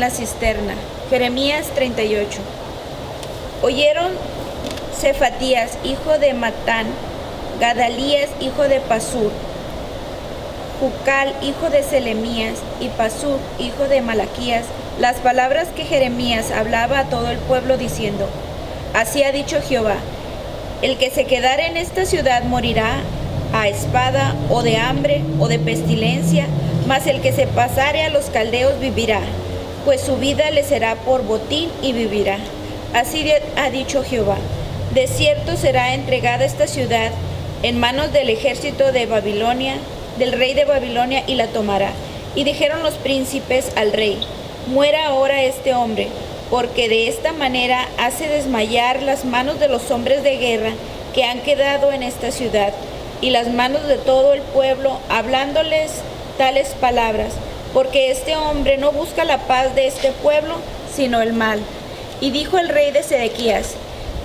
la cisterna. Jeremías 38. Oyeron Cefatías, hijo de Matán, Gadalías, hijo de Pasur, Jucal, hijo de Selemías, y Pasur, hijo de Malaquías, las palabras que Jeremías hablaba a todo el pueblo diciendo: Así ha dicho Jehová, el que se quedare en esta ciudad morirá a espada, o de hambre, o de pestilencia, mas el que se pasare a los caldeos vivirá, pues su vida le será por botín y vivirá. Así ha dicho Jehová: de cierto será entregada esta ciudad en manos del ejército de Babilonia, del rey de Babilonia, y la tomará. Y dijeron los príncipes al rey: muera ahora este hombre, porque de esta manera hace desmayar las manos de los hombres de guerra que han quedado en esta ciudad, y las manos de todo el pueblo, hablándoles tales palabras, porque este hombre no busca la paz de este pueblo, sino el mal. Y dijo el rey de Sedequías: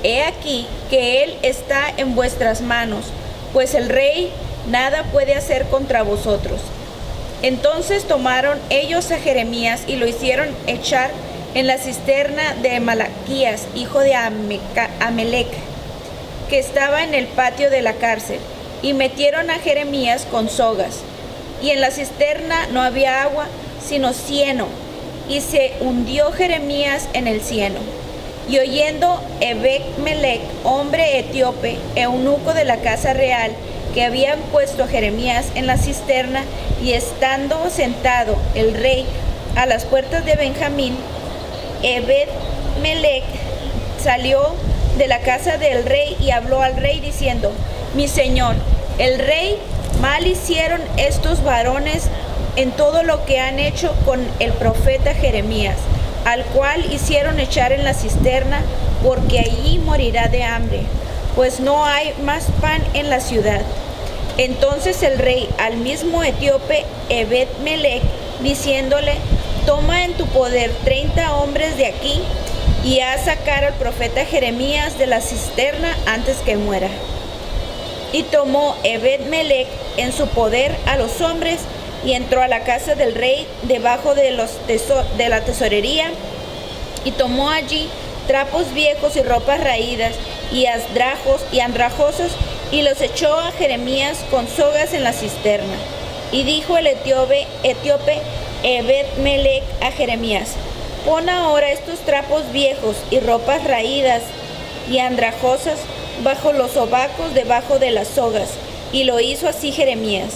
he aquí que él está en vuestras manos, pues el rey nada puede hacer contra vosotros. Entonces tomaron ellos a Jeremías y lo hicieron echar en la cisterna de Malaquías, hijo de Amelec, que estaba en el patio de la cárcel, y metieron a Jeremías con sogas. Y en la cisterna no había agua, sino cieno, y se hundió Jeremías en el cieno. Y oyendo Ebed-melech, hombre etíope, eunuco de la casa real, que habían puesto a Jeremías en la cisterna, y estando sentado el rey a las puertas de Benjamín, Ebed-melech salió de la casa del rey y habló al rey diciendo: mi señor, el rey, mal hicieron estos varones en todo lo que han hecho con el profeta Jeremías, al cual hicieron echar en la cisterna, porque allí morirá de hambre, pues no hay más pan en la ciudad. Entonces el rey al mismo etíope Ebed-melech, diciéndole: toma en tu poder 30 hombres de aquí, y haz sacar al profeta Jeremías de la cisterna antes que muera. Y tomó Ebed-melech en su poder a los hombres, y entró a la casa del rey debajo de la tesorería, y tomó allí trapos viejos y ropas raídas, y andrajosos, y los echó a Jeremías con sogas en la cisterna. Y dijo el etíope Ebed-melech a Jeremías: pon ahora estos trapos viejos y ropas raídas y andrajosas bajo los sobacos debajo de las sogas. Y lo hizo así Jeremías.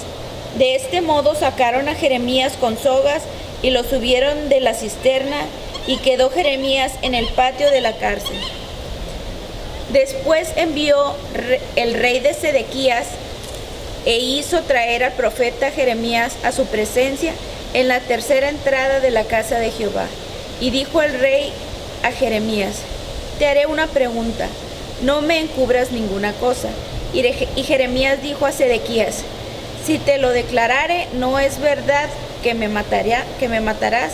De este modo sacaron a Jeremías con sogas y lo subieron de la cisterna, y quedó Jeremías en el patio de la cárcel. Después envió el rey de Sedequías e hizo traer al profeta Jeremías a su presencia en la tercera entrada de la casa de Jehová. Y dijo el rey a Jeremías: te haré una pregunta, no me encubras ninguna cosa. Y Jeremías dijo a Sedequías: si te lo declarare, no es verdad que me matarás,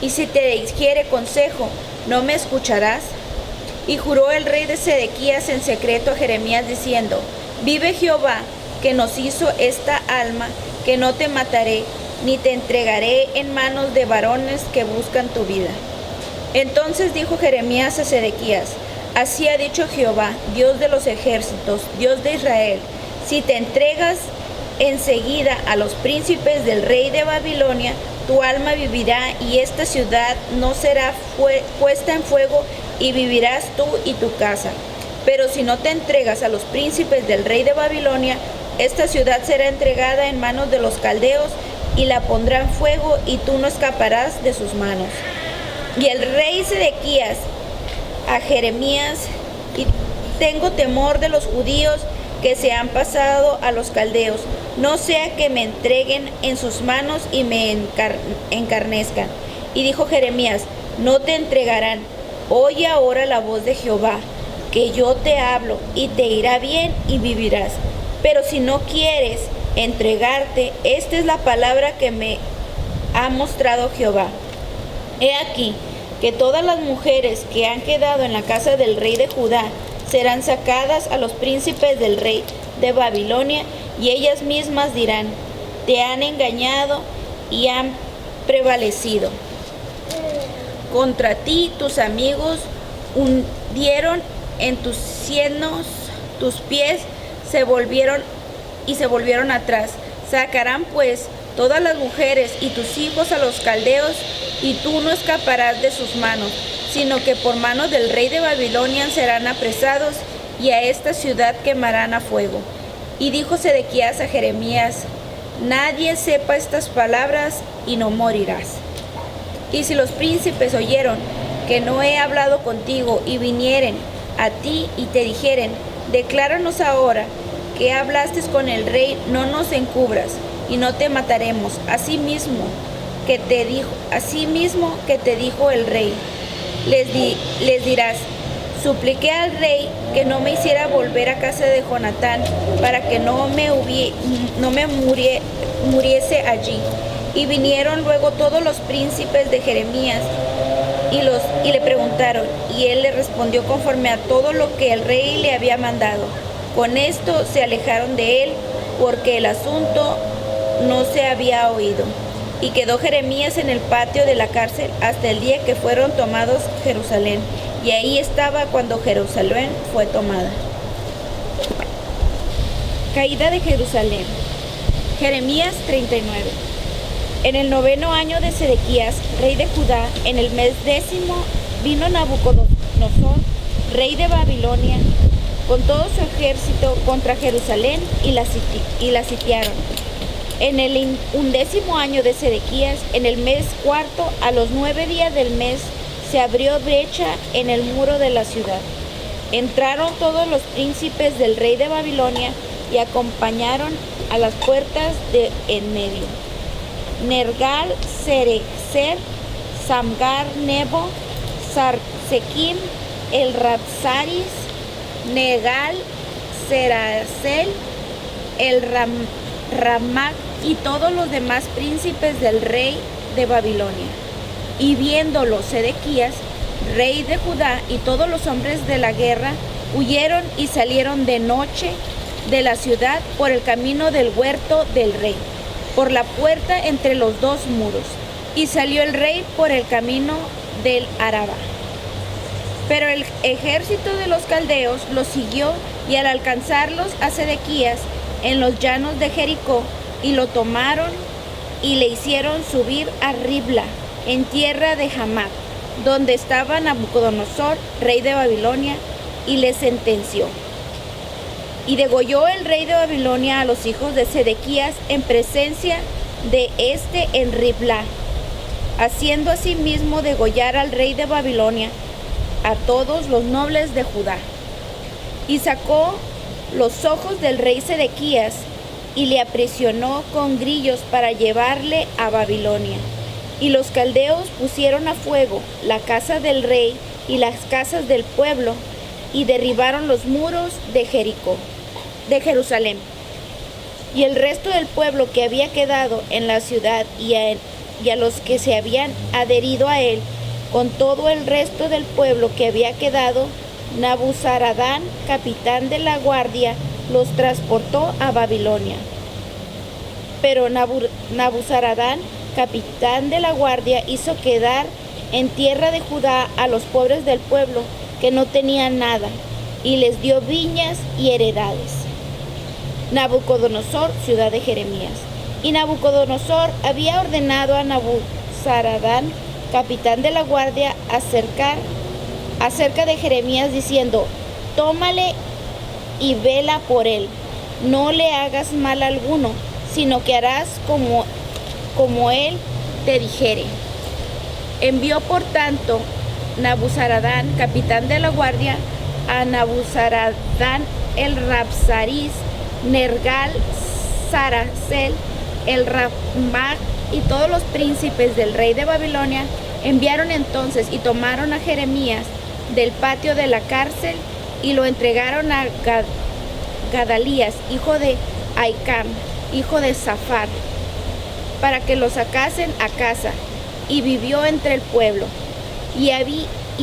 y si te dijere consejo, no me escucharás. Y juró el rey de Sedequías en secreto a Jeremías diciendo: vive Jehová, que nos hizo esta alma, que no te mataré, ni te entregaré en manos de varones que buscan tu vida. Entonces dijo Jeremías a Sedequías: así ha dicho Jehová, Dios de los ejércitos, Dios de Israel: si te entregas enseguida a los príncipes del rey de Babilonia, tu alma vivirá, y esta ciudad no será puesta en fuego, y vivirás tú y tu casa. Pero si no te entregas a los príncipes del rey de Babilonia, esta ciudad será entregada en manos de los caldeos, y la pondrán fuego, y tú no escaparás de sus manos. Y el rey Sedequías a Jeremías: y tengo temor de los judíos que se han pasado a los caldeos, no sea que me entreguen en sus manos y me encarnezcan. Y dijo Jeremías: no te entregarán. Oye ahora la voz de Jehová, que yo te hablo, y te irá bien y vivirás. Pero si no quieres entregarte, esta es la palabra que me ha mostrado Jehová. He aquí que todas las mujeres que han quedado en la casa del rey de Judá serán sacadas a los príncipes del rey de Babilonia, y ellas mismas dirán: te han engañado y han prevalecido. contra ti tus amigos hundieron en tus senos, tus pies se volvieron atrás. Sacarán pues todas las mujeres y tus hijos a los caldeos, y tú no escaparás de sus manos, sino que por mano del rey de Babilonia serán apresados, y a esta ciudad quemarán a fuego. Y dijo Sedequías a Jeremías: nadie sepa estas palabras, y no morirás. Y si los príncipes oyeron que no he hablado contigo, y vinieren a ti y te dijeren: decláranos ahora que hablaste con el rey, no nos encubras, y no te mataremos. Asimismo que te dijo el rey, les dirás: supliqué al rey que no me hiciera volver a casa de Jonatán, para que no me muriese allí. Y vinieron luego todos los príncipes de Jeremías y le preguntaron, y él le respondió conforme a todo lo que el rey le había mandado. Con esto se alejaron de él, porque el asunto no se había oído. Y quedó Jeremías en el patio de la cárcel hasta el día que fueron tomados Jerusalén. Y ahí estaba cuando Jerusalén fue tomada. Caída de Jerusalén. Jeremías 39. En el 9º año de Sedequías, rey de Judá, en el mes 10, vino Nabucodonosor, rey de Babilonia, con todo su ejército contra Jerusalén, y la sitiaron. En el 11º año de Sedequías, en el mes 4, a los 9 días del mes, se abrió brecha en el muro de la ciudad. Entraron todos los príncipes del rey de Babilonia y acompañaron a las puertas de en medio. Nergal, Sarezer, Samgar, Nebo, Sarsekim, el Rabsaris, Negal, Serazel, el Ramak y todos los demás príncipes del rey de Babilonia. Y viéndolo Sedequías, rey de Judá, y todos los hombres de la guerra, huyeron y salieron de noche de la ciudad por el camino del huerto del rey, por la puerta entre los dos muros. Y salió el rey por el camino del Araba. Pero el ejército de los caldeos los siguió, y al alcanzarlos a Sedequías en los llanos de Jericó, y lo tomaron y le hicieron subir a Ribla, en tierra de Hamath, donde estaba Nabucodonosor, rey de Babilonia, y le sentenció. Y degolló el rey de Babilonia a los hijos de Sedequías en presencia de éste en Ribla, haciendo asimismo degollar al rey de Babilonia a todos los nobles de Judá. Y sacó los ojos del rey Sedequías y le aprisionó con grillos para llevarle a Babilonia. Y los caldeos pusieron a fuego la casa del rey y las casas del pueblo, y derribaron los muros de Jericó, de Jerusalén. Y el resto del pueblo que había quedado en la ciudad, y a los que se habían adherido a él, con todo el resto del pueblo que había quedado, Nabuzaradán, capitán de la guardia, los transportó a Babilonia. Pero Nabuzaradán, capitán de la guardia, hizo quedar en tierra de Judá a los pobres del pueblo que no tenían nada, y les dio viñas y heredades. Nabucodonosor, ciudad de Jeremías. Y Nabucodonosor había ordenado a Nabuzaradán, capitán de la guardia, acerca de Jeremías, diciendo: tómale y vela por él, no le hagas mal alguno, sino que harás como él te dijere. Envió por tanto Nabuzaradán, capitán de la guardia, a Nabuzaradán el Rabsaris, Nergal, Sarazel, el Ramak y todos los príncipes del rey de Babilonia. Enviaron entonces y tomaron a Jeremías del patio de la cárcel y lo entregaron a Gadalías, hijo de Ahicam, hijo de Safar, para que lo sacasen a casa, y vivió entre el pueblo. Y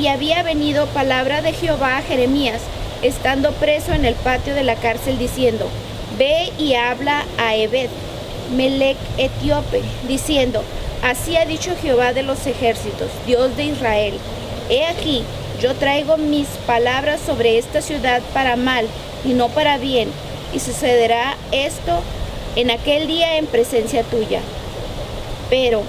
había venido palabra de Jehová a Jeremías, estando preso en el patio de la cárcel, diciendo: ve y habla a Ebed, Melec etíope, diciendo: Así ha dicho Jehová de los ejércitos, Dios de Israel: He aquí, yo traigo mis palabras sobre esta ciudad para mal y no para bien, y sucederá esto en aquel día en presencia tuya. Pero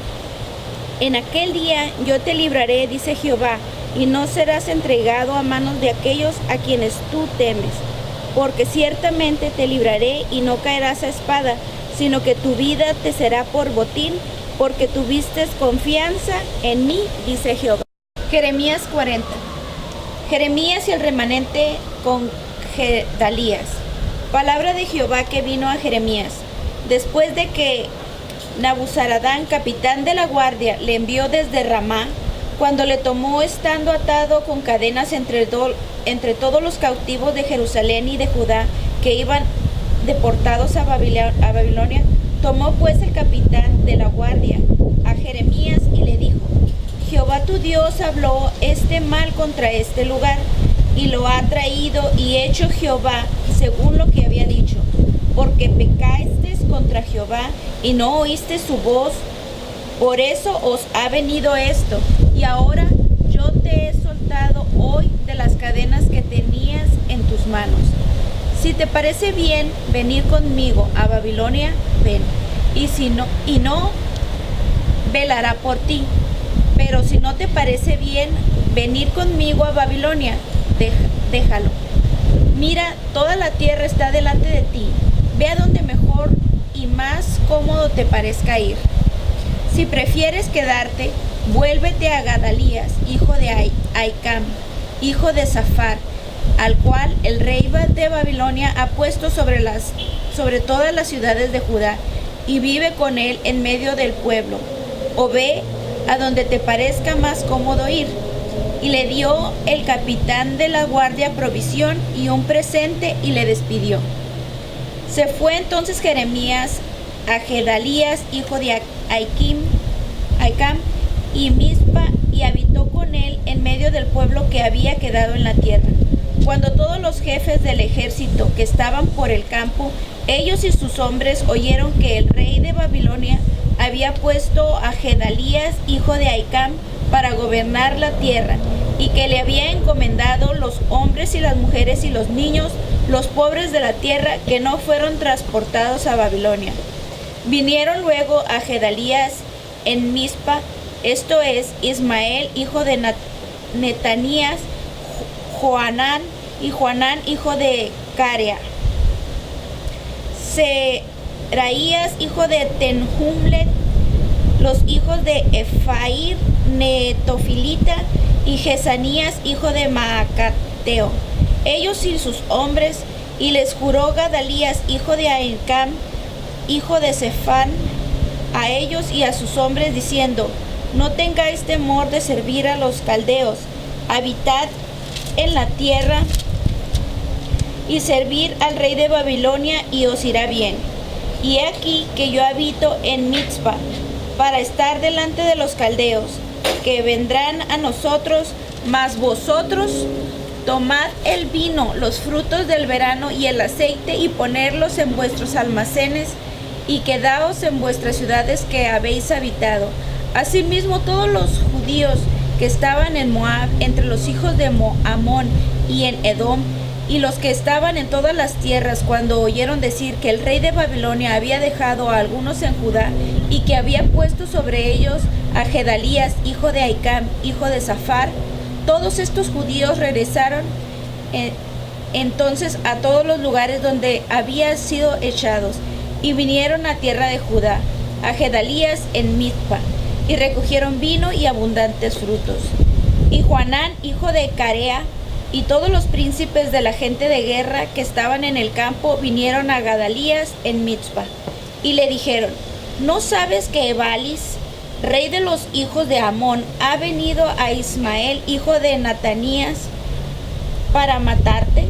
en aquel día yo te libraré, dice Jehová, y no serás entregado a manos de aquellos a quienes tú temes, porque ciertamente te libraré y no caerás a espada, sino que tu vida te será por botín, porque tuviste confianza en mí, dice Jehová. Jeremías 40. Jeremías y el remanente con Gedalías. Palabra de Jehová que vino a Jeremías, después de que Nabuzaradán, capitán de la guardia, le envió desde Ramá, cuando le tomó estando atado con cadenas entre todos los cautivos de Jerusalén y de Judá que iban deportados a Babilonia. Tomó pues el capitán de la guardia a Jeremías y le dijo: Jehová tu Dios habló este mal contra este lugar, y lo ha traído y hecho Jehová según lo que había dicho, porque pecasteis contra Jehová y no oíste su voz. Por eso os ha venido esto, y ahora yo te he soltado hoy de las cadenas que tenías en tus manos. Si te parece bien venir conmigo a Babilonia, ven, y no velará por ti. Pero si no te parece bien venir conmigo a Babilonia, déjalo. Mira, toda la tierra está delante de ti. Ve a donde mejor y más cómodo te parezca ir. Si prefieres quedarte, vuélvete a Gedalías, hijo de Ahicam, hijo de Safar, al cual el rey de Babilonia ha puesto sobre todas las ciudades de Judá, y vive con él en medio del pueblo. O ve a donde te parezca más cómodo ir. Y le dio el capitán de la guardia provisión y un presente, y le despidió. Se fue entonces Jeremías a Gedalías, hijo de Ahicam, y Mizpa, y habitó con él en medio del pueblo que había quedado en la tierra. Cuando todos los jefes del ejército que estaban por el campo, ellos y sus hombres, oyeron que el rey de Babilonia había puesto a Gedalías, hijo de Ahicam, para gobernar la tierra, y que le había encomendado los hombres y las mujeres y los niños, los pobres de la tierra, que no fueron transportados a Babilonia. Vinieron luego a Gedalías en Mizpa, esto es, Ismael, hijo de Netanías, Joanán, hijo de Carea, Seraías, hijo de Tenhumlet, los hijos de Efair, Netofilita, y Jesanías, hijo de Maacateo, ellos y sus hombres. Y les juró Gedalías, hijo de Ahicam, hijo de Sefán, a ellos y a sus hombres, diciendo: No tengáis temor de servir a los caldeos, habitad en la tierra y servir al rey de Babilonia, y os irá bien. Y he aquí que yo habito en Mizpa, para estar delante de los caldeos, que vendrán a nosotros, mas vosotros tomad el vino, los frutos del verano y el aceite, y ponedlos en vuestros almacenes, y quedaos en vuestras ciudades que habéis habitado. Asimismo todos los judíos que estaban en Moab, entre los hijos de Amón, y en Edom, y los que estaban en todas las tierras, cuando oyeron decir que el rey de Babilonia había dejado a algunos en Judá, y que había puesto sobre ellos a Gedalías, hijo de Ahicam, hijo de Safar, todos estos judíos regresaron entonces a todos los lugares donde habían sido echados, y vinieron a tierra de Judá, a Gedalías en Mizpa, y recogieron vino y abundantes frutos. Y Joanán, hijo de Carea, y todos los príncipes de la gente de guerra que estaban en el campo vinieron a Gedalías en Mizpa, y le dijeron: ¿No sabes que Ebalis, rey de los hijos de Amón, ha venido a Ismael, hijo de Netanías, para matarte?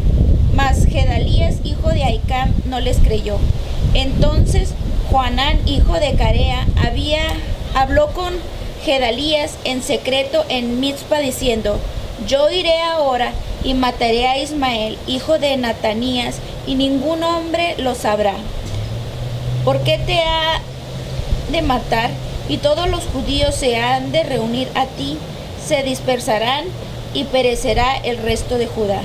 Mas Gedalías, hijo de Ahicam, no les creyó. Entonces Joanán, hijo de Carea, habló con Gedalías en secreto en Mizpa, diciendo: Yo iré ahora y mataré a Ismael, hijo de Netanías, y ningún hombre lo sabrá. ¿Por qué te ha de matar? Y todos los judíos se han de reunir a ti, se dispersarán y perecerá el resto de Judá.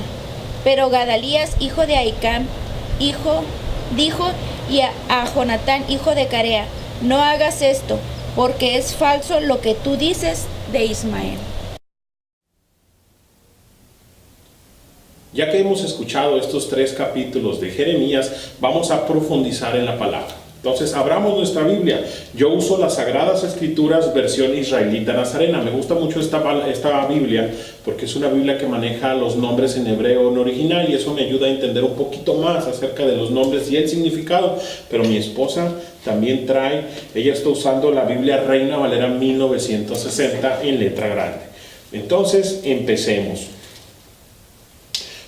Pero Gadalías, hijo de Ahicam, dijo y a Jonatán, hijo de Carea: no hagas esto, porque es falso lo que tú dices de Ismael. Ya que hemos escuchado estos 3 capítulos de Jeremías, vamos a profundizar en la palabra. Entonces, abramos nuestra Biblia. Yo uso las Sagradas Escrituras versión israelita nazarena. Me gusta mucho esta Biblia porque es una Biblia que maneja los nombres en hebreo en original y eso me ayuda a entender un poquito más acerca de los nombres y el significado. Pero mi esposa también ella está usando la Biblia Reina Valera 1960 en letra grande. Entonces, empecemos.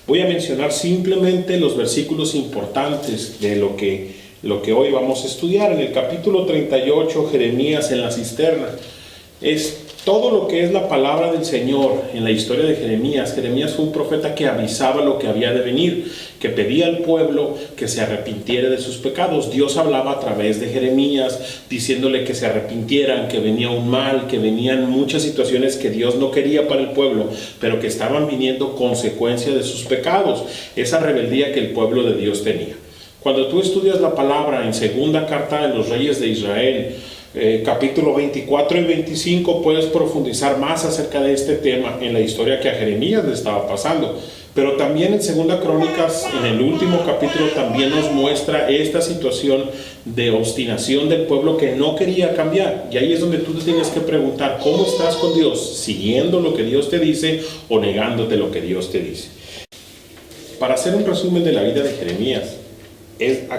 Voy a mencionar simplemente los versículos importantes de lo que hoy vamos a estudiar. En el capítulo 38, Jeremías en la cisterna, es todo lo que es la palabra del Señor en la historia de Jeremías. Jeremías fue un profeta que avisaba lo que había de venir, que pedía al pueblo que se arrepintiera de sus pecados. Dios hablaba a través de Jeremías, diciéndole que se arrepintieran, que venía un mal, que venían muchas situaciones que Dios no quería para el pueblo, pero que estaban viniendo consecuencia de sus pecados, esa rebeldía que el pueblo de Dios tenía. Cuando tú estudias la palabra en segunda carta de los reyes de Israel, capítulo 24 y 25, puedes profundizar más acerca de este tema en la historia que a Jeremías le estaba pasando. Pero también en segunda Crónicas, en el último capítulo, también nos muestra esta situación de obstinación del pueblo que no quería cambiar. Y ahí es donde tú te tienes que preguntar, ¿cómo estás con Dios? ¿Siguiendo lo que Dios te dice o negándote lo que Dios te dice? Para hacer un resumen de la vida de Jeremías,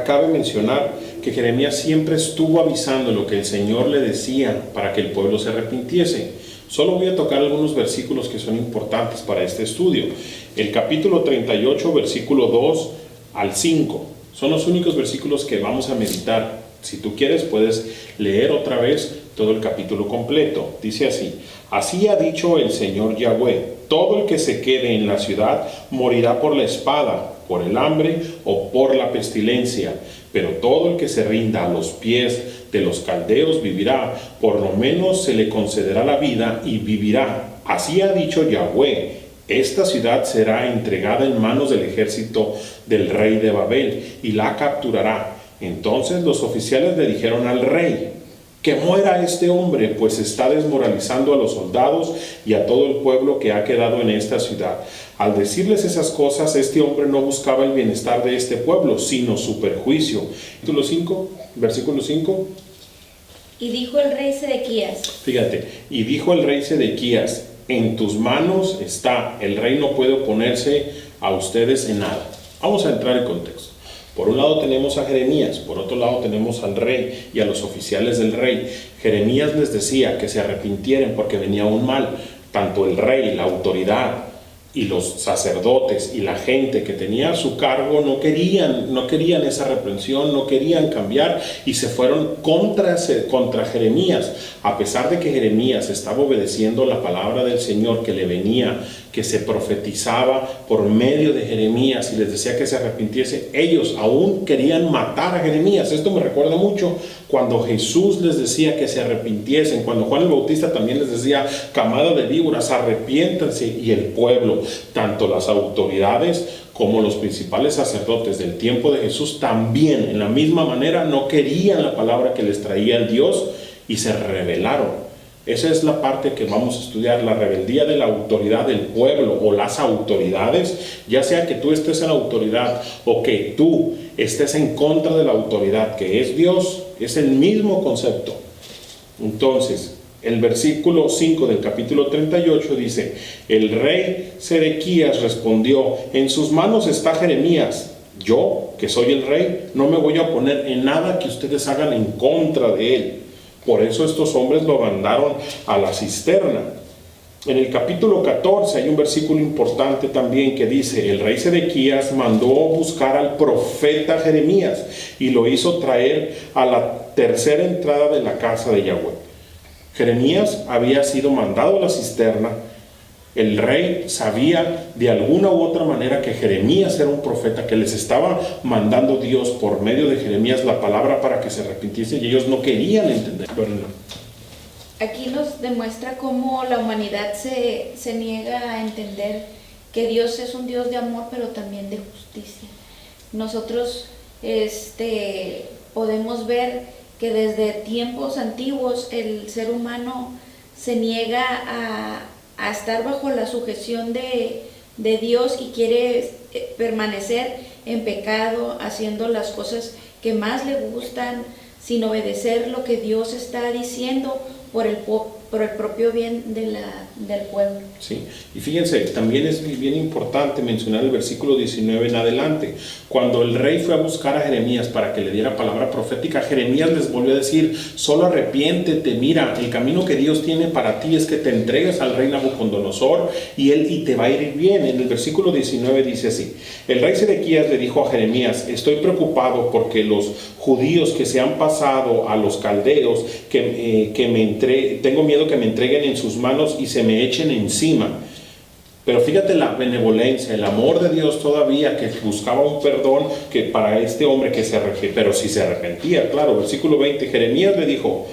cabe mencionar que Jeremías siempre estuvo avisando lo que el Señor le decía para que el pueblo se arrepintiese. Solo voy a tocar algunos versículos que son importantes para este estudio. El capítulo 38, versículo 2 al 5, son los únicos versículos que vamos a meditar. Si tú quieres, puedes leer otra vez todo el capítulo completo. Dice así: así ha dicho el Señor Yahweh, todo el que se quede en la ciudad morirá por la espada, por el hambre o por la pestilencia, pero todo el que se rinda a los pies de los caldeos vivirá, por lo menos se le concederá la vida y vivirá. Así ha dicho Yahweh, esta ciudad será entregada en manos del ejército del rey de Babel y la capturará. Entonces los oficiales le dijeron al rey: que muera este hombre, pues está desmoralizando a los soldados y a todo el pueblo que ha quedado en esta ciudad. Al decirles esas cosas, este hombre no buscaba el bienestar de este pueblo, sino su perjuicio. Versículo 5. Y dijo el rey Sedequías. Fíjate, y dijo el rey Sedequías: en tus manos está, el rey no puede oponerse a ustedes en nada. Vamos a entrar en contexto. Por un lado tenemos a Jeremías, por otro lado tenemos al rey y a los oficiales del rey. Jeremías les decía que se arrepintieran porque venía un mal. Tanto el rey, la autoridad y los sacerdotes y la gente que tenía a su cargo no querían esa reprensión, no querían cambiar y se fueron contra Jeremías. A pesar de que Jeremías estaba obedeciendo la palabra del Señor que le venía, que se profetizaba por medio de Jeremías y les decía que se arrepintiese, ellos aún querían matar a Jeremías. Esto me recuerda mucho cuando Jesús les decía que se arrepintiesen, cuando Juan el Bautista también les decía: camada de víboras, arrepiéntanse. Y el pueblo, tanto las autoridades como los principales sacerdotes del tiempo de Jesús, también en la misma manera no querían la palabra que les traía el Dios y se rebelaron. Esa es la parte que vamos a estudiar, la rebeldía de la autoridad del pueblo o las autoridades, ya sea que tú estés en la autoridad o que tú estés en contra de la autoridad que es Dios, es el mismo concepto. Entonces, el versículo 5 del capítulo 38 dice: el rey Sedequías respondió: en sus manos está Jeremías. Yo, que soy el rey, no me voy a oponer en nada que ustedes hagan en contra de él. Por eso estos hombres lo mandaron a la cisterna. En el capítulo 14 hay un versículo importante también que dice: el rey Sedequías mandó buscar al profeta Jeremías y lo hizo traer a la tercera entrada de la casa de Yahweh. Jeremías había sido mandado a la cisterna. El rey sabía de alguna u otra manera que Jeremías era un profeta, que les estaba mandando Dios por medio de Jeremías la palabra para que se arrepintiesen, y ellos no querían entender. Aquí nos demuestra cómo la humanidad se niega a entender que Dios es un Dios de amor, pero también de justicia. Nosotros podemos ver que desde tiempos antiguos el ser humano se niega a estar bajo la sujeción de Dios y quiere permanecer en pecado, haciendo las cosas que más le gustan, sin obedecer lo que Dios está diciendo por el propio bien del pueblo. Sí, y fíjense, también es bien importante mencionar el versículo 19 en adelante. Cuando el rey fue a buscar a Jeremías para que le diera palabra profética, Jeremías les volvió a decir: solo arrepiéntete, mira, el camino que Dios tiene para ti es que te entregues al rey Nabucodonosor y te va a ir bien. En el versículo 19 dice así: el rey Sedequías le dijo a Jeremías: estoy preocupado porque los judíos que se han pasado a los caldeos, tengo miedo que me entreguen en sus manos y se me echen encima. Pero fíjate la benevolencia, el amor de Dios todavía, que buscaba un perdón que para este hombre que pero si se arrepentía, claro. Versículo 20, Jeremías le dijo: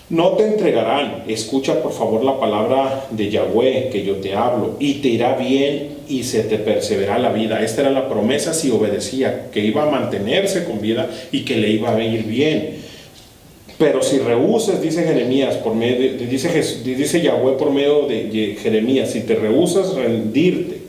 no te entregarán, escucha por favor la palabra de Yahweh que yo te hablo, y te irá bien y se te perseverará la vida. Esta era la promesa si obedecía, que iba a mantenerse con vida y que le iba a ir bien. Pero si rehusas, dice Jeremías, dice Yahweh por medio de Jeremías, si te rehusas rendirte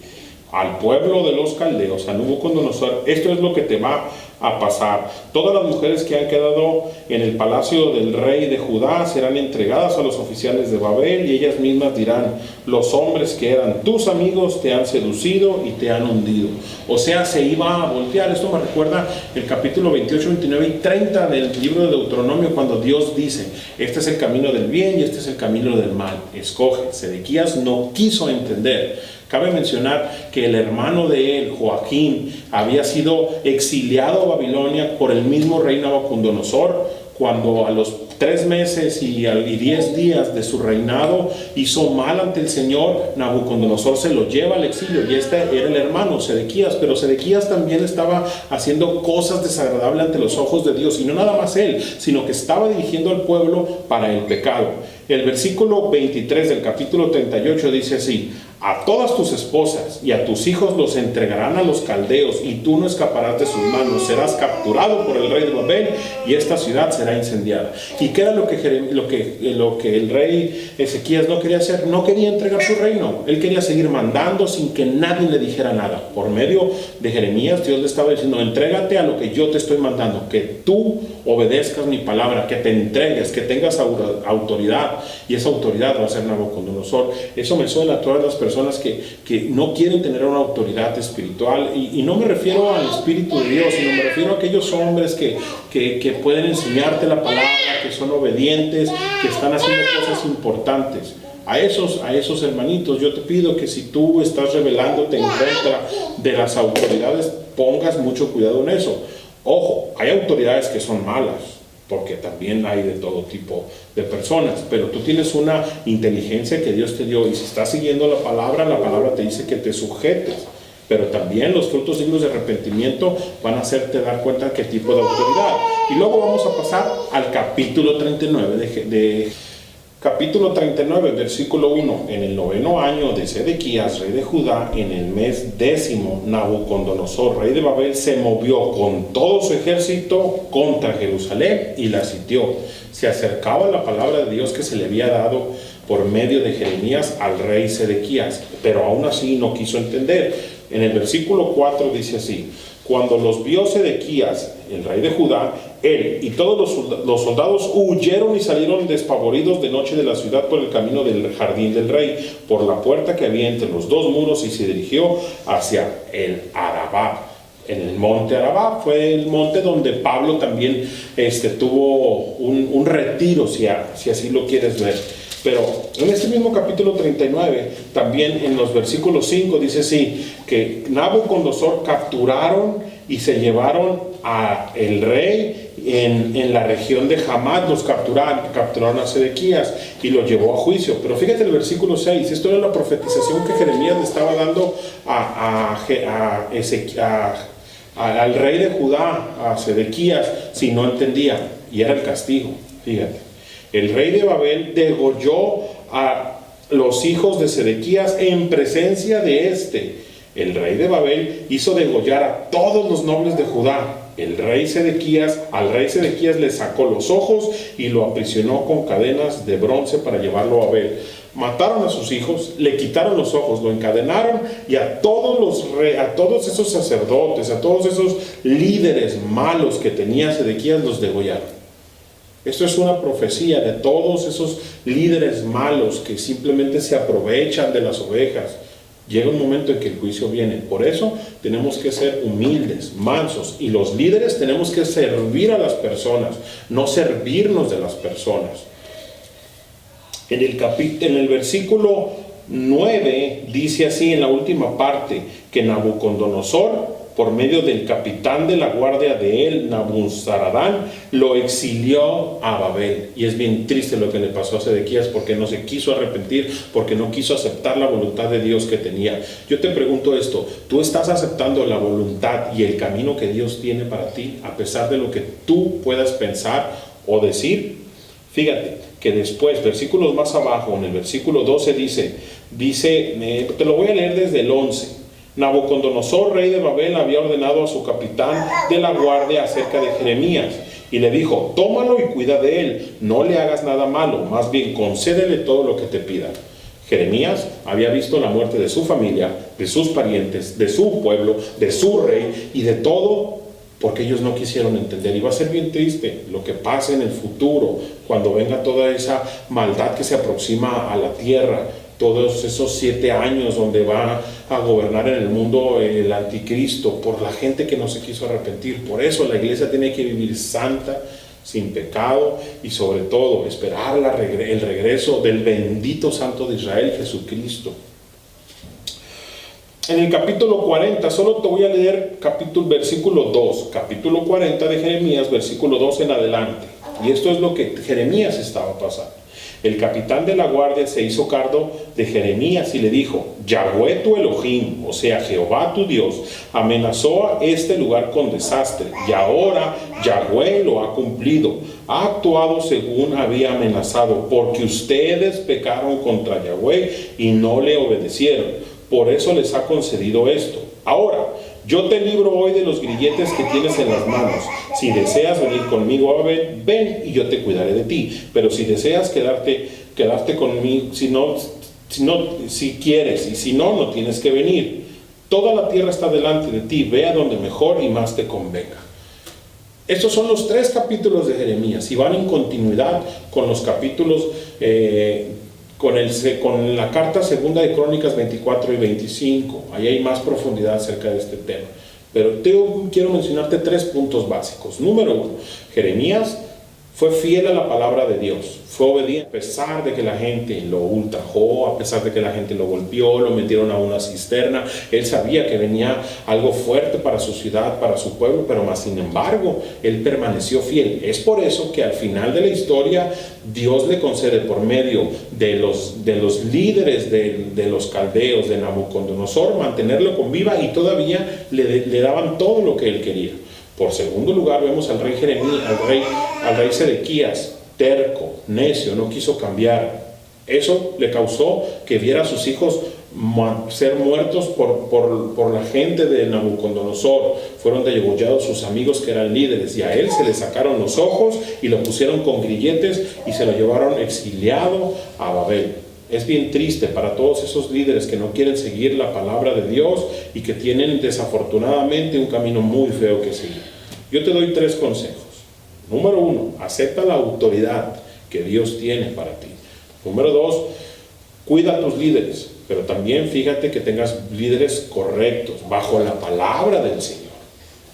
al pueblo de los caldeos, a Nabucodonosor, esto es lo que te va a pasar. Todas las mujeres que han quedado en el palacio del rey de Judá serán entregadas a los oficiales de Babel, y ellas mismas dirán: los hombres que eran tus amigos te han seducido y te han hundido. O sea, se iba a voltear. Esto me recuerda el capítulo 28, 29 y 30 del libro de Deuteronomio, cuando Dios dice: este es el camino del bien y este es el camino del mal, escoge. Sedequías no quiso entender. Cabe mencionar que el hermano de él, Joaquín, había sido exiliado a Babilonia por el mismo rey Nabucodonosor, cuando a los 3 meses y 10 días de su reinado hizo mal ante el Señor. Nabucodonosor se lo lleva al exilio, y este era el hermano Sedequías. Pero Sedequías también estaba haciendo cosas desagradables ante los ojos de Dios, y no nada más él, sino que estaba dirigiendo al pueblo para el pecado. El versículo 23 del capítulo 38 dice así: a todas tus esposas y a tus hijos los entregarán a los caldeos, y tú no escaparás de sus manos. Serás capturado por el rey de Babel, y esta ciudad será incendiada. ¿Y qué era lo que el rey Ezequías no quería hacer? No quería entregar su reino. Él quería seguir mandando sin que nadie le dijera nada. Por medio de Jeremías, Dios le estaba diciendo: entrégate a lo que yo te estoy mandando, que tú obedezcas mi palabra, que te entregues, que tengas autoridad, y esa autoridad va a ser Nabucodonosor. Eso me suena a todas las personas que no quieren tener una autoridad espiritual, y no me refiero al Espíritu de Dios, sino me refiero a aquellos hombres que pueden enseñarte la palabra, que son obedientes, que están haciendo cosas importantes. A esos hermanitos yo te pido que si tú estás rebelándote en contra de las autoridades, pongas mucho cuidado en eso. Ojo, hay autoridades que son malas, porque también hay de todo tipo de personas, pero tú tienes una inteligencia que Dios te dio, y si estás siguiendo la palabra te dice que te sujetes. Pero también los frutos dignos de arrepentimiento van a hacerte dar cuenta de qué tipo de autoridad. Y luego vamos a pasar al capítulo 39 capítulo 39, versículo 1. En el 9º año de Sedequías, rey de Judá, en el mes 10º, Nabucodonosor, rey de Babel, se movió con todo su ejército contra Jerusalén y la sitió. Se acercaba la palabra de Dios que se le había dado por medio de Jeremías al rey Sedequías, pero aún así no quiso entender. En el versículo 4 dice así: cuando los vio Sedequías, el rey de Judá, él y todos los soldados huyeron y salieron despavoridos de noche de la ciudad por el camino del jardín del rey, por la puerta que había entre los 2 muros, y se dirigió hacia el Arabá. En el monte Arabá fue el monte donde Pablo también tuvo un retiro, si así lo quieres ver. Pero en este mismo capítulo 39, también en los versículos 5 dice así: que Nabucodonosor capturaron y se llevaron a el rey en la región de Hamat, los capturaron a Sedequías y lo llevó a juicio. Pero fíjate el versículo 6, esto era la profetización que Jeremías le estaba dando al rey de Judá, a Sedequías, si no entendía, y era el castigo. Fíjate, el rey de Babel degolló a los hijos de Sedequías en presencia de este. El rey de Babel hizo degollar a todos los nobles de Judá. Al rey Sedequías le sacó los ojos y lo aprisionó con cadenas de bronce para llevarlo a Babel. Mataron a sus hijos, le quitaron los ojos, lo encadenaron, y a todos esos sacerdotes, a todos esos líderes malos que tenía Sedequías, los degollaron. Esto es una profecía de todos esos líderes malos que simplemente se aprovechan de las ovejas. Llega un momento en que el juicio viene. Por eso tenemos que ser humildes, mansos, y los líderes tenemos que servir a las personas, no servirnos de las personas. En el versículo 9 dice así, en la última parte, que Nabucodonosor, por medio del capitán de la guardia de él, Nabuzaradán, lo exilió a Babel. Y es bien triste lo que le pasó a Sedequías, porque no se quiso arrepentir, porque no quiso aceptar la voluntad de Dios que tenía. Yo te pregunto esto, ¿tú estás aceptando la voluntad y el camino que Dios tiene para ti, a pesar de lo que tú puedas pensar o decir? Fíjate que después, versículos más abajo, en el versículo 12 dice, te lo voy a leer desde el 11. Nabucodonosor, rey de Babel, había ordenado a su capitán de la guardia acerca de Jeremías, y le dijo: tómalo y cuida de él, no le hagas nada malo, más bien concédele todo lo que te pida. Jeremías había visto la muerte de su familia, de sus parientes, de su pueblo, de su rey y de todo, porque ellos no quisieron entender. Y va a ser bien triste lo que pase en el futuro, cuando venga toda esa maldad que se aproxima a la tierra, todos esos 7 años donde va a gobernar en el mundo el anticristo, por la gente que no se quiso arrepentir. Por eso la iglesia tiene que vivir santa, sin pecado, y sobre todo esperar el regreso del bendito Santo de Israel, Jesucristo. En el capítulo 40, solo te voy a leer versículo 2, capítulo 40 de Jeremías, versículo 2 en adelante. Y esto es lo que Jeremías estaba pasando. El capitán de la guardia se hizo cargo de Jeremías y le dijo: Yahweh tu Elohim, o sea, Jehová tu Dios, amenazó a este lugar con desastre, y ahora Yahweh lo ha cumplido. Ha actuado según había amenazado, porque ustedes pecaron contra Yahweh y no le obedecieron. Por eso les ha concedido esto. Ahora, yo te libro hoy de los grilletes que tienes en las manos. Si deseas venir conmigo a Babel, ven y yo te cuidaré de ti. Pero si deseas quedarte conmigo, si quieres, y si no, no tienes que venir. Toda la tierra está delante de ti, ve a donde mejor y más te convenga. Estos son los 3 capítulos de Jeremías, y van en continuidad con los capítulos con la carta segunda de Crónicas 24 y 25. Ahí hay más profundidad acerca de este tema. Pero quiero mencionarte 3 puntos básicos. Número 1, Jeremías fue fiel a la palabra de Dios, fue obediente a pesar de que la gente lo ultrajó, a pesar de que la gente lo golpeó, lo metieron a una cisterna. Él sabía que venía algo fuerte para su ciudad, para su pueblo, pero más sin embargo, él permaneció fiel. Es por eso que al final de la historia, Dios le concede, por medio de los líderes de los caldeos, de Nabucodonosor, mantenerlo con vida, y todavía le daban todo lo que él quería. Por segundo lugar, vemos al rey Sedequías, terco, necio, no quiso cambiar. Eso le causó que viera a sus hijos ser muertos por la gente de Nabucodonosor. Fueron degollados sus amigos que eran líderes, y a él se le sacaron los ojos y lo pusieron con grilletes y se lo llevaron exiliado a Babel. Es bien triste para todos esos líderes que no quieren seguir la palabra de Dios y que tienen desafortunadamente un camino muy feo que seguir. Yo te doy 3 consejos. Número 1, acepta la autoridad que Dios tiene para ti. Número 2, cuida a tus líderes, pero también fíjate que tengas líderes correctos, bajo la palabra del Señor.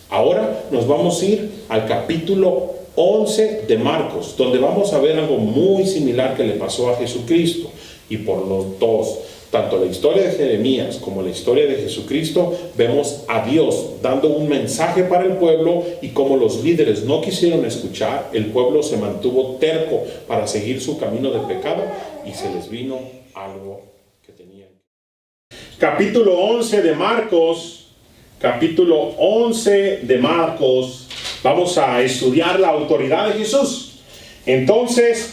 Ahora nos vamos a ir al capítulo 11 de Marcos, donde vamos a ver algo muy similar que le pasó a Jesucristo. Y por los 2, tanto la historia de Jeremías como la historia de Jesucristo, vemos a Dios dando un mensaje para el pueblo, y como los líderes no quisieron escuchar, el pueblo se mantuvo terco para seguir su camino de pecado y se les vino algo que tenían. Capítulo 11 de Marcos, capítulo 11 de Marcos, vamos a estudiar la autoridad de Jesús. Entonces,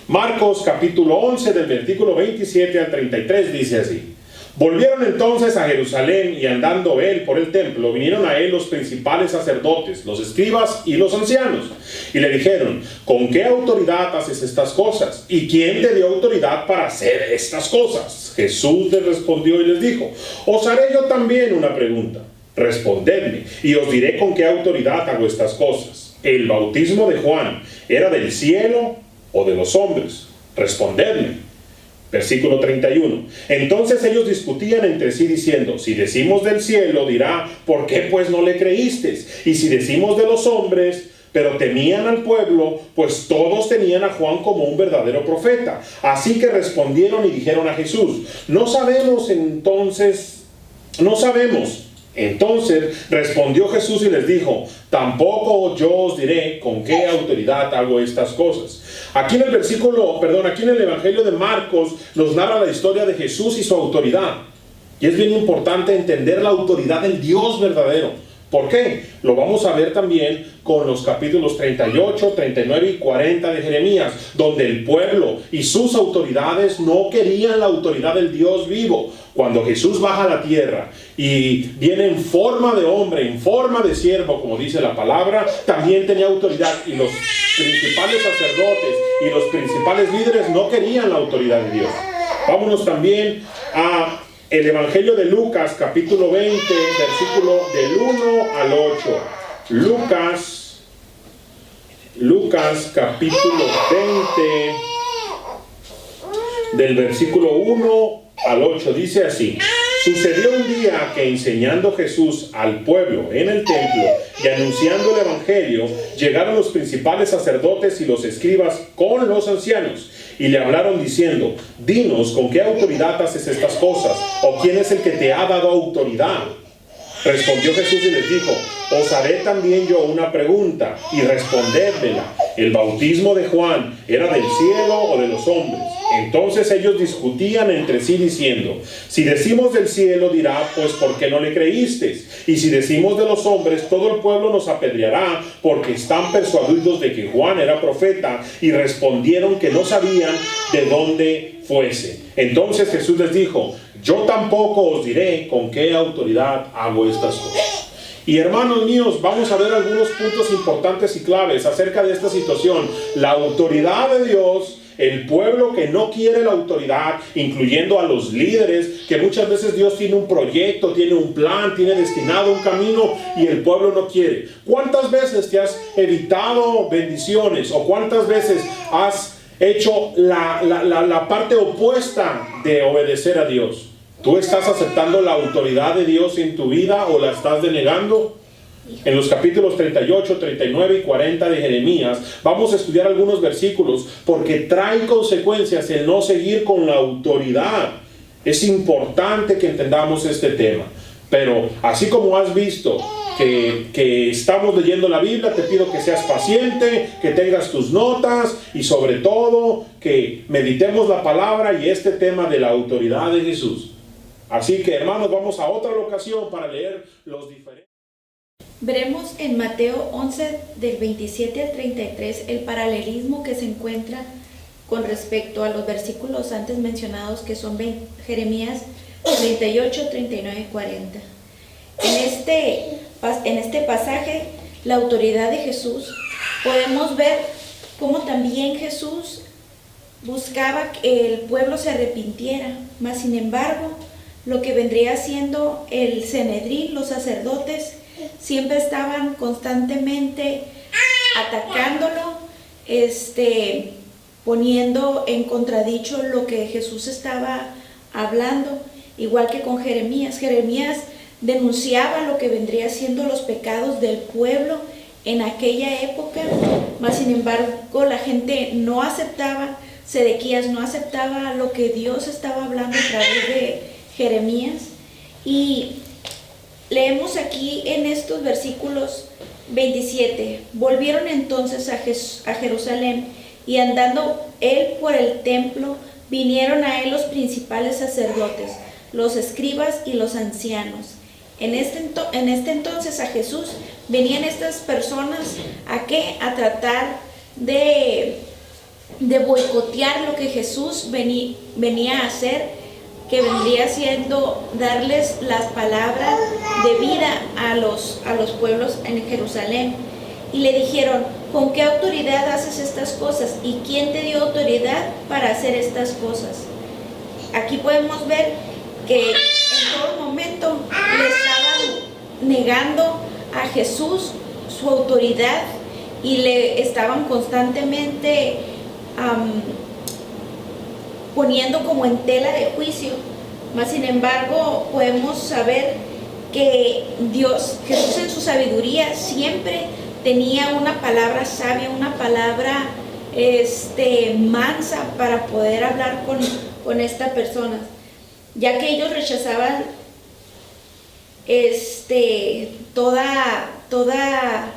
Marcos capítulo 11 del versículo 27 al 33 dice así: volvieron entonces a Jerusalén, y andando él por el templo, vinieron a él los principales sacerdotes, los escribas y los ancianos, y le dijeron: ¿con qué autoridad haces estas cosas? ¿Y quién te dio autoridad para hacer estas cosas? Jesús les respondió y les dijo: os haré yo también una pregunta. Respondedme, y os diré con qué autoridad hago estas cosas. ¿El bautismo de Juan era del cielo o de los hombres? Respondedme. Versículo 31. Entonces ellos discutían entre sí diciendo: si decimos del cielo, dirá: ¿por qué pues no le creísteis? Y si decimos de los hombres, pero temían al pueblo, pues todos tenían a Juan como un verdadero profeta. Así que respondieron y dijeron a Jesús: no sabemos. Entonces respondió Jesús y les dijo: tampoco yo os diré con qué autoridad hago estas cosas. Aquí en el Evangelio de Marcos nos narra la historia de Jesús y su autoridad. Y es bien importante entender la autoridad del Dios verdadero. ¿Por qué? Lo vamos a ver también con los capítulos 38, 39 y 40 de Jeremías, donde el pueblo y sus autoridades no querían la autoridad del Dios vivo. Cuando Jesús baja a la tierra y viene en forma de hombre, en forma de siervo, como dice la palabra, también tenía autoridad, y los principales sacerdotes y los principales líderes no querían la autoridad de Dios. Vámonos también a el Evangelio de Lucas, capítulo 20, versículo del 1 al 8. Lucas, capítulo 20, del versículo 1 al 8, dice así: sucedió un día que, enseñando Jesús al pueblo en el templo y anunciando el evangelio, llegaron los principales sacerdotes y los escribas con los ancianos, y le hablaron diciendo: dinos, ¿con qué autoridad haces estas cosas? ¿O quién es el que te ha dado autoridad? Respondió Jesús y les dijo: os haré también yo una pregunta, y respondedmela. ¿El bautismo de Juan era del cielo o de los hombres? Entonces ellos discutían entre sí diciendo: si decimos del cielo, dirá: pues ¿por qué no le creísteis? Y si decimos de los hombres, todo el pueblo nos apedreará, porque están persuadidos de que Juan era profeta. Y respondieron que no sabían de dónde fuese. Entonces Jesús les dijo: yo tampoco os diré con qué autoridad hago estas cosas. Y hermanos míos, vamos a ver algunos puntos importantes y claves acerca de esta situación. La autoridad de Dios, el pueblo que no quiere la autoridad, incluyendo a los líderes, que muchas veces Dios tiene un proyecto, tiene un plan, tiene destinado un camino, y el pueblo no quiere. ¿Cuántas veces te has evitado bendiciones? ¿O cuántas veces has hecho la parte opuesta de obedecer a Dios? ¿Tú estás aceptando la autoridad de Dios en tu vida o la estás denegando? En los capítulos 38, 39 y 40 de Jeremías vamos a estudiar algunos versículos, porque trae consecuencias el no seguir con la autoridad. Es importante que entendamos este tema. Pero así como has visto que estamos leyendo la Biblia, te pido que seas paciente, que tengas tus notas, y sobre todo que meditemos la palabra y este tema de la autoridad de Jesús. Así que, hermanos, vamos a otra locación para leer los diferentes. Veremos en Mateo 11 del 27 al 33 el paralelismo que se encuentra con respecto a los versículos antes mencionados, que son Jeremías 38, 39 y 40. En este pasaje, la autoridad de Jesús, podemos ver cómo también Jesús buscaba que el pueblo se arrepintiera, mas sin embargo, lo que vendría siendo el Sanedrín, los sacerdotes, siempre estaban constantemente atacándolo, poniendo en contradicho lo que Jesús estaba hablando, igual que con Jeremías. Jeremías denunciaba lo que vendría siendo los pecados del pueblo en aquella época, mas sin embargo la gente no aceptaba, Sedequías no aceptaba lo que Dios estaba hablando a través de Jeremías. Y leemos aquí en estos versículos 27, volvieron entonces a Jerusalén, y andando él por el templo, vinieron a él los principales sacerdotes, los escribas y los ancianos. En este entonces a Jesús venían estas personas ¿a qué? A tratar de boicotear lo que Jesús venía a hacer, que vendría siendo darles las palabras de vida a los pueblos en Jerusalén. Y le dijeron, ¿con qué autoridad haces estas cosas? ¿Y quién te dio autoridad para hacer estas cosas? Aquí podemos ver que en todo momento le estaban negando a Jesús su autoridad y le estaban constantemente poniendo como en tela de juicio. Mas sin embargo podemos saber que Jesús en su sabiduría siempre tenía una palabra sabia, una palabra mansa para poder hablar con esta persona, ya que ellos rechazaban toda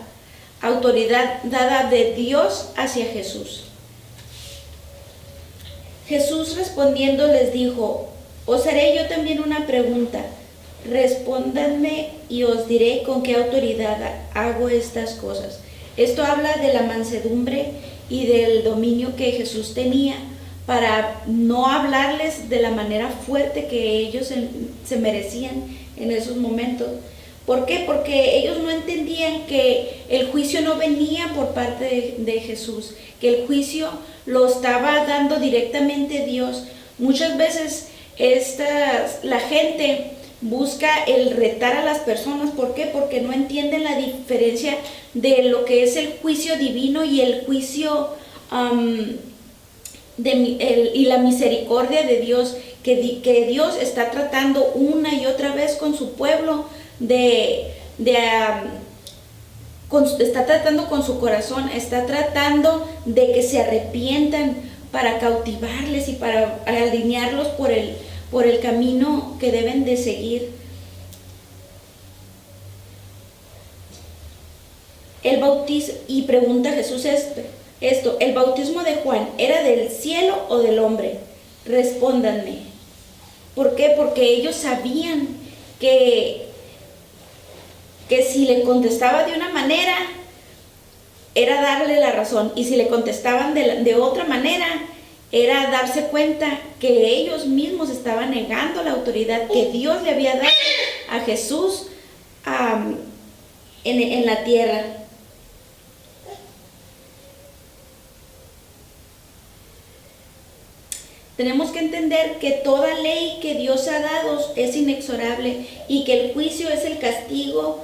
autoridad dada de Dios hacia Jesús. Jesús respondiendo les dijo, os haré yo también una pregunta, respóndanme y os diré con qué autoridad hago estas cosas. Esto habla de la mansedumbre y del dominio que Jesús tenía para no hablarles de la manera fuerte que ellos se merecían en esos momentos. ¿Por qué? Porque ellos no entendían que el juicio no venía por parte de Jesús, que el juicio lo estaba dando directamente Dios. Muchas veces la gente busca el retar a las personas. ¿Por qué? Porque no entienden la diferencia de lo que es el juicio divino y el juicio y la misericordia de Dios, que Dios está tratando una y otra vez con su pueblo, está tratando con su corazón, está tratando de que se arrepientan para cautivarles y para alinearlos por el camino que deben de seguir. El bautismo, y pregunta Jesús esto, ¿el bautismo de Juan era del cielo o del hombre? Respóndanme. ¿Por qué? Porque ellos sabían que si le contestaba de una manera, era darle la razón, y si le contestaban de otra manera, era darse cuenta que ellos mismos estaban negando la autoridad que Dios le había dado a Jesús en la tierra. Tenemos que entender que toda ley que Dios ha dado es inexorable y que el juicio es el castigo.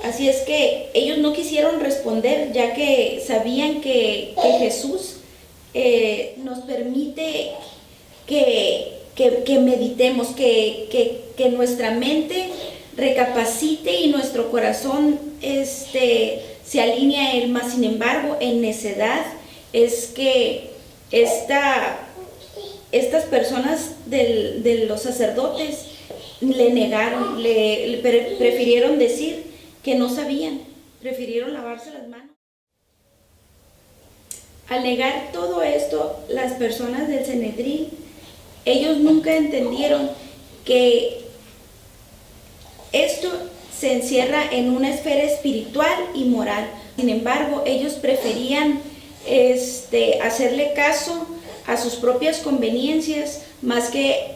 Así es que ellos no quisieron responder, ya que sabían que Jesús nos permite que meditemos, que nuestra mente recapacite y nuestro corazón se alinee a Él. Más sin embargo, en necedad es que estas personas de los sacerdotes le negaron, prefirieron decir que no sabían, prefirieron lavarse las manos. Al negar todo esto, las personas del Sanedrín, ellos nunca entendieron que esto se encierra en una esfera espiritual y moral. Sin embargo, ellos preferían hacerle caso a sus propias conveniencias más que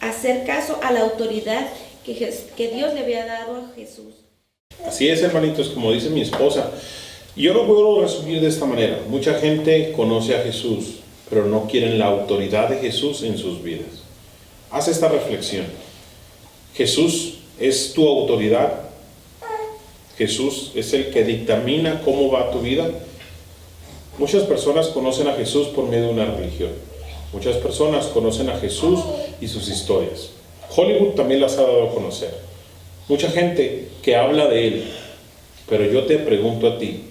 hacer caso a la autoridad que Dios le había dado a Jesús. Así es, hermanitos, como dice mi esposa, yo lo puedo resumir de esta manera. Mucha gente conoce a Jesús, pero no quieren la autoridad de Jesús en sus vidas. Haz esta reflexión. ¿Jesús es tu autoridad? ¿Jesús es el que dictamina cómo va tu vida? Muchas personas conocen a Jesús por medio de una religión. Muchas personas conocen a Jesús y sus historias. Hollywood también las ha dado a conocer. Mucha gente que habla de Él. Pero yo te pregunto a ti,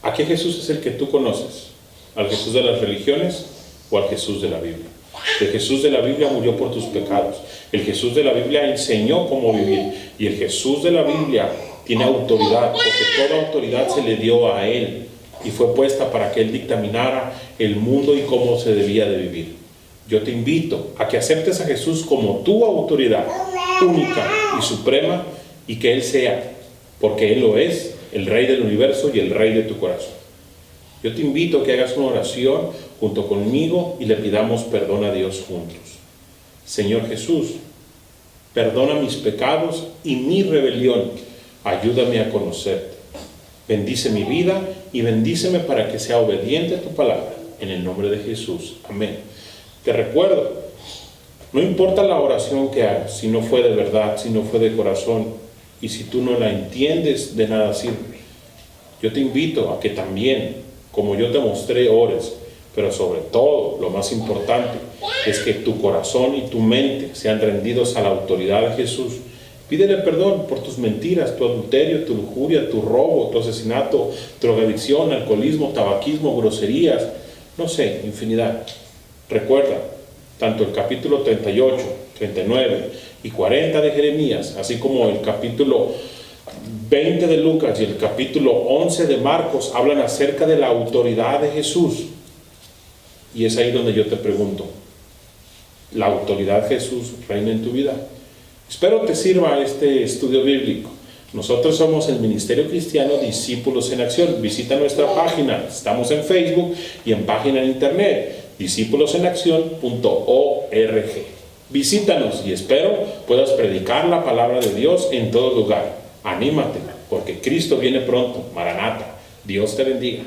¿a qué Jesús es el que tú conoces? ¿Al Jesús de las religiones o al Jesús de la Biblia? El Jesús de la Biblia murió por tus pecados. El Jesús de la Biblia enseñó cómo vivir. Y el Jesús de la Biblia tiene autoridad, porque toda autoridad se le dio a Él y fue puesta para que Él dictaminara el mundo y cómo se debía de vivir. Yo te invito a que aceptes a Jesús como tu autoridad única y suprema, y que Él sea, porque Él lo es, el Rey del universo y el Rey de tu corazón. Yo te invito a que hagas una oración junto conmigo y le pidamos perdón a Dios juntos. Señor Jesús, perdona mis pecados y mi rebelión. Ayúdame a conocerte. Bendice mi vida y bendíceme para que sea obediente a tu palabra. En el nombre de Jesús. Amén. Te recuerdo, no importa la oración que hagas, si no fue de verdad, si no fue de corazón, y si tú no la entiendes, de nada sirve. Yo te invito a que también, como yo te mostré, ores, pero sobre todo, lo más importante, es que tu corazón y tu mente sean rendidos a la autoridad de Jesús. Pídele perdón por tus mentiras, tu adulterio, tu lujuria, tu robo, tu asesinato, drogadicción, alcoholismo, tabaquismo, groserías, no sé, infinidad. Recuerda, tanto el capítulo 38, 39 y 40 de Jeremías, así como el capítulo 20 de Lucas y el capítulo 11 de Marcos, hablan acerca de la autoridad de Jesús. Y es ahí donde yo te pregunto, ¿la autoridad de Jesús reina en tu vida? Espero te sirva este estudio bíblico. Nosotros somos el Ministerio Cristiano Discípulos en Acción. Visita nuestra página, estamos en Facebook y en página en internet, discípulosenacción.org. Visítanos y espero puedas predicar la palabra de Dios en todo lugar. Anímate, porque Cristo viene pronto. Maranata. Dios te bendiga.